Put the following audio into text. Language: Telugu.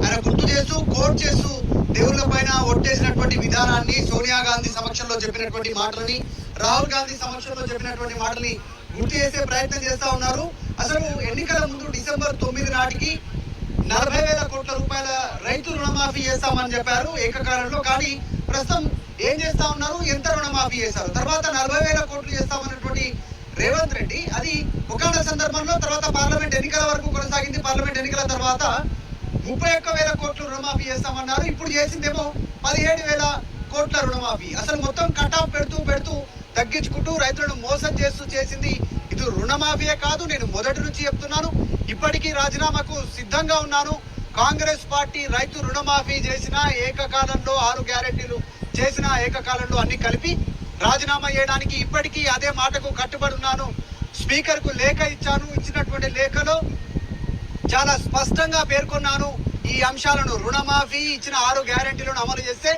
ఆయన గుర్తు చేస్తూ కోట్ చేస్తూ దేవుళ్ళ పైన ఒట్టేసినటువంటి విధానాన్ని, సోనియా గాంధీ సమక్షంలో చెప్పినటువంటి మాటలని, రాహుల్ గాంధీ సమక్షంలో చెప్పినటువంటి మాటల్ని గుర్తు చేసే ప్రయత్నం చేస్తా ఉన్నారు. అసలు ఎన్నికల ముందు డిసెంబర్ 9 నాటికి 40,000 కోట్ల రూపాయల రైతు రుణమాఫీ చేస్తామని చెప్పారు ఏకకాలంలో. కానీ ప్రస్తుతం ఏం చేస్తా ఉన్నారు, ఎంత రుణమాఫీ చేశారు, తర్వాత 40,000 కోట్లు చేస్తామన్నటువంటి రేవంత్ రెడ్డి అది ఒకనొక సందర్భంలో తర్వాత పార్లమెంట్ ఎన్నికల వరకు కొనసాగింది. పార్లమెంట్ ఎన్నికల తర్వాత 31,000 కోట్లు రుణమాఫీ చేస్తామన్నారు. ఇప్పుడు చేసిందేమో 17,000 కోట్ల రుణమాఫీ. అసలు మొత్తం కటాఫ్ పెడుతూ తగ్గించుకుంటూ రైతులను మోసం చేస్తూ చేసింది ఇది రుణమాఫీయే కాదు. నేను మొదటి నుంచి చెప్తున్నాను, ఇప్పటికీ రాజీనామాకు సిద్ధంగా ఉన్నాను. కాంగ్రెస్ పార్టీ రైతు రుణమాఫీ చేసిన ఏకకాలంలో 6 గ్యారెంటీలు చేసిన ఏకకాలంలో అన్ని కలిపి రాజీనామా చేయడానికి ఇప్పటికీ అదే మాటకు కట్టుబడి ఉన్నాను. స్పీకర్ కు లేఖ ఇచ్చాను. ఇచ్చినటువంటి లేఖలో చాలా స్పష్టంగా పేర్కొన్నాను ఈ అంశాలను. రుణమాఫీ ఇచ్చిన 6 గ్యారెంటీలను అమలు చేస్తే